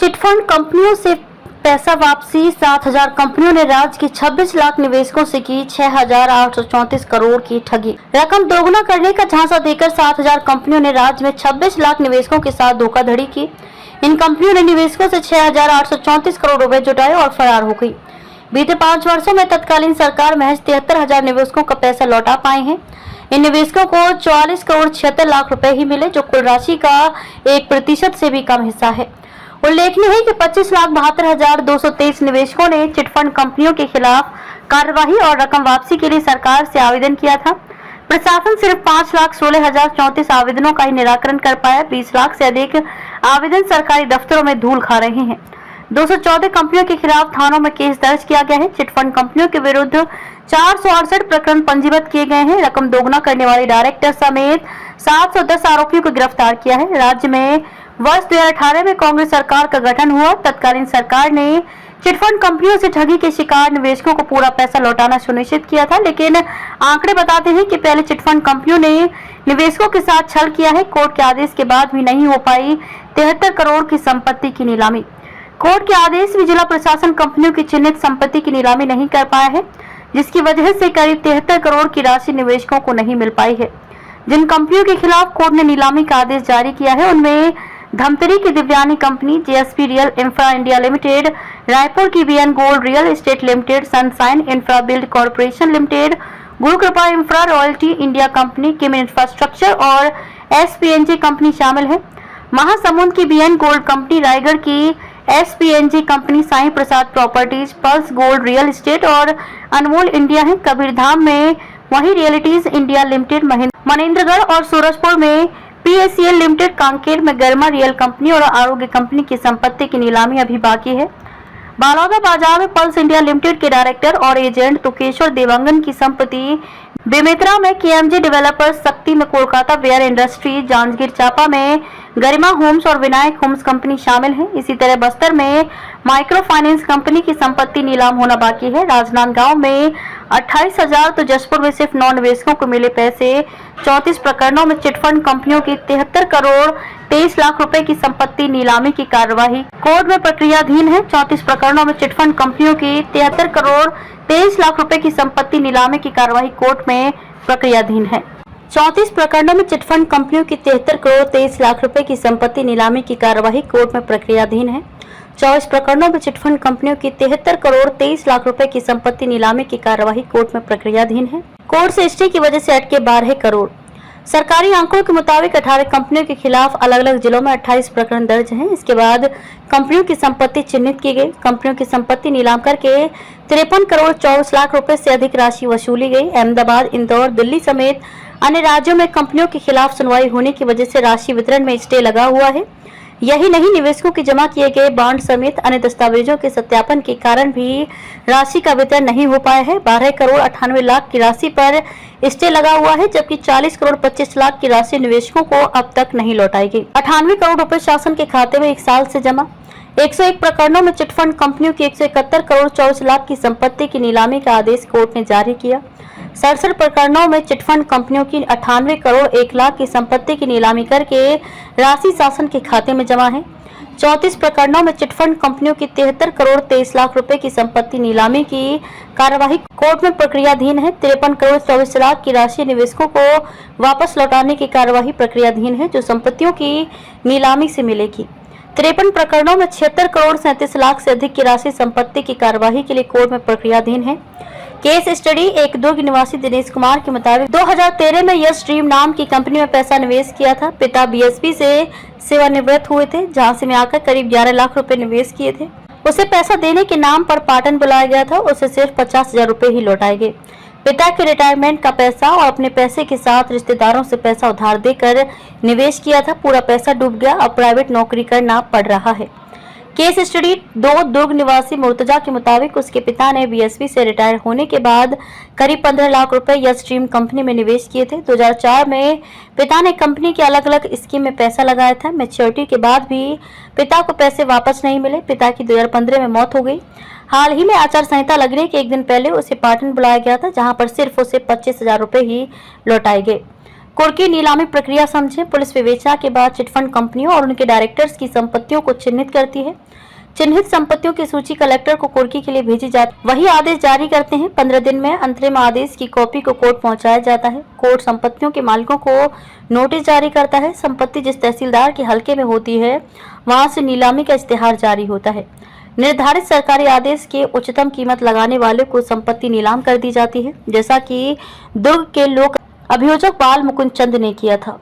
Chit fund कंपनियों से पैसा वापसी। 7,000 कंपनियों ने राज्य के 26 लाख निवेशकों से की 6,834 करोड़ की ठगी। रकम दोगुना करने का झांसा देकर 7,000 कंपनियों ने राज्य में 26 लाख निवेशकों के साथ धोखाधड़ी की। इन कंपनियों ने निवेशकों से 6,834 करोड़ रुपए जुटाए और फरार हो गई। बीते 5 वर्षों में तत्कालीन सरकार महज 73,000 निवेशकों का पैसा लौटा पाए हैं। इन निवेशकों को 44 करोड़ 76 लाख रुपए ही मिले, जो कुल राशि का 1% से भी कम हिस्सा है। उल्लेखनीय है कि 25,72,223 निवेशकों ने चिटफंड कंपनियों के खिलाफ कार्यवाही और रकम वापसी के लिए सरकार से आवेदन किया था। प्रशासन सिर्फ 5,16,034 आवेदनों का ही निराकरण कर पाया। 20 लाख से अधिक आवेदन सरकारी दफ्तरों में धूल खा रहे हैं। 214 कंपनियों के खिलाफ थानों में केस दर्ज किया गया है। चिटफंड कंपनियों के विरुद्ध 468 प्रकरण पंजीबद्ध किए गए हैं। रकम दोगुना करने वाले डायरेक्टर समेत 710 आरोपियों को गिरफ्तार किया है। राज्य में वर्ष 2018 में कांग्रेस सरकार का गठन हुआ। तत्कालीन सरकार ने चिटफंड कंपनियों से ठगी के शिकार निवेशकों को पूरा पैसा लौटाना सुनिश्चित किया था, लेकिन आंकड़े बताते हैं कि पहले चिटफंड कंपनियों ने निवेशकों के साथ छल किया है। कोर्ट के आदेश के बाद भी नहीं हो पाई 73 करोड़ की संपत्ति की नीलामी। कोर्ट के आदेश में जिला प्रशासन कंपनियों की चिन्हित संपत्ति की नीलामी नहीं कर पाया है, जिसकी वजह से करीब 73 करोड़ की राशि निवेशकों को नहीं मिल पाई है। जिन कंपनियों के खिलाफ कोर्ट ने नीलामी का आदेश जारी किया है उनमें धमतरी की Divyani company, JSP real infra India limited, Raipur की BN gold real estate limited, sunshine infra build corporation limited, Guru Kripa infra royalty India company, Kim infrastructure और एसपीएनजी कंपनी शामिल है। महासमुंद की बीएन गोल्ड कंपनी, रायगढ़ की SPNG company, Sai Prasad properties, pulse gold real estate और Anmol India है। कबीरधाम में वही रियलिटीज इंडिया लिमिटेड, मनेंद्रगढ़ और सूरजपुर में पीएससीएल लिमिटेड, कांकेर में गर्मा रियल कंपनी और आरोग्य कंपनी की संपत्ति की नीलामी अभी बाकी है। बालौदा बाजार में पल्स इंडिया लिमिटेड के डायरेक्टर और एजेंट तुकेश्वर देवांगन की संपत्ति, बेमेतरा में केएमजे डेवलपर्स, शक्ति में कोलकाता वेयर इंडस्ट्री, जांजगीर चांपा में गरिमा होम्स और विनायक होम्स कंपनी शामिल है। इसी तरह बस्तर में माइक्रो फाइनेंस कंपनी की संपत्ति नीलाम होना बाकी है। राजनांदगांव में 28,000 तो जसपुर में सिर्फ 9 निवेशकों को मिले पैसे। 34 प्रकरणों में चिटफंड कंपनियों की 73 करोड़ 23 लाख रुपए की संपत्ति नीलामी की कार्यवाही कोर्ट में प्रक्रियाधीन है। 34 प्रकरणों में चिटफंड कंपनियों की 73 करोड़ 23 लाख रुपए की संपत्ति नीलामी की कार्यवाही कोर्ट में प्रक्रियाधीन है। 34 प्रकरणों में चिटफंड कंपनियों की 73 करोड़ 23 लाख रुपए की संपत्ति नीलामी की कार्यवाही कोर्ट में प्रक्रियाधीन है। 24 प्रकरणों में चिटफंड कंपनियों की 73 करोड़ 23 लाख रुपए की संपत्ति नीलामी की कार्यवाही कोर्ट में प्रक्रियाधीन है। कोर्ट से स्टे की वजह से अटके 12 करोड़। सरकारी आंकड़ों के मुताबिक 18 कंपनियों के खिलाफ अलग अलग जिलों में 28 प्रकरण दर्ज हैं। इसके बाद कंपनियों की संपत्ति चिन्हित की गई। कंपनियों की संपत्ति नीलाम करके 53 करोड़ 24 लाख रुपए से अधिक राशि वसूली गई। अहमदाबाद, इंदौर, दिल्ली समेत अन्य राज्यों में कंपनियों के खिलाफ सुनवाई होने की वजह से राशि वितरण में स्टे लगा हुआ है। यही नहीं, निवेशकों के जमा किए गए बॉन्ड समेत अन्य दस्तावेजों के सत्यापन के कारण भी राशि का वितरण नहीं हो पाया है। 12 करोड़ 98 लाख की राशि पर स्टे लगा हुआ है, जबकि 40 करोड़ 25 लाख की राशि निवेशकों को अब तक नहीं लौटाई गई। 98 करोड़ रुपए शासन के खाते में 1 साल से जमा। 101 प्रकरणों में चिटफंड कंपनियों की 171 करोड़ 24 लाख की संपत्ति की नीलामी का आदेश कोर्ट ने जारी किया। 67 प्रकरणों में चिटफंड कंपनियों की 98 करोड़ 1 लाख की संपत्ति की नीलामी करके राशि शासन के खाते में जमा है। 34 प्रकरणों में चिटफंड कंपनियों की 73 करोड़ 23 लाख रुपए की संपत्ति नीलामी की कार्यवाही कोर्ट में प्रक्रियाधीन है। 53 करोड़ 24 लाख की राशि निवेशकों को वापस लौटाने की कार्यवाही प्रक्रियाधीन है, जो संपत्तियों की नीलामी से मिलेगी। 53 प्रकरणों में 76 करोड़ 37 लाख से अधिक की राशि संपत्ति की कार्यवाही के लिए कोर्ट में प्रक्रियाधीन है। केस स्टडी एक दुर्ग निवासी दिनेश कुमार के मुताबिक 2013 में यश ड्रीम नाम की कंपनी में पैसा निवेश किया था। पिता बीएसपी से सेवानिवृत्त हुए थे, झांसी में आकर करीब 11 लाख रुपए निवेश किए थे। उसे पैसा देने के नाम पर पाटन बुलाया गया था। उसे सिर्फ 50,000 रुपए ही लौटाए गए। पिता के रिटायरमेंट का पैसा और अपने पैसे के साथ रिश्तेदारों से पैसा उधार देकर निवेश किया था। पूरा पैसा डूब गया। अब प्राइवेट नौकरी करना पड़ रहा है। केस स्टडी 2 दुर्ग निवासी मुर्तजा के मुताबिक उसके पिता ने बीएसपी से रिटायर होने के बाद करीब 15 लाख रुपए यश ड्रीम कंपनी में निवेश किए थे। 2004 में पिता ने कंपनी के अलग अलग स्कीम में पैसा लगाया था। मैच्योरिटी के बाद भी पिता को पैसे वापस नहीं मिले। पिता की 2015 में मौत हो गई। हाल ही में आचार संहिता लगने के एक दिन पहले उसे पाटन बुलाया गया था, जहां पर सिर्फ उसे 25,000 रुपए ही लौटाए गए। कुर्की नीलामी प्रक्रिया समझें। पुलिस विवेचना के बाद चिटफंड कंपनियों और उनके डायरेक्टर्स की संपत्तियों को चिन्हित करती है। चिन्हित संपत्तियों की सूची कलेक्टर को कुर्की के लिए भेजी जाती है। वही आदेश जारी करते हैं। 15 दिन में अंतरिम आदेश की कॉपी को कोर्ट पहुंचाया जाता है। कोर्ट संपत्तियों के मालिकों को नोटिस जारी करता है। संपत्ति जिस तहसीलदार के हलके में होती है वहां से नीलामी का इश्तेहार जारी होता है। निर्धारित सरकारी आदेश के उच्चतम कीमत लगाने वाले को संपत्ति नीलाम कर दी जाती है, जैसा कि दुर्ग के लोक अभियोजक बाल मुकुंद चंद ने किया था।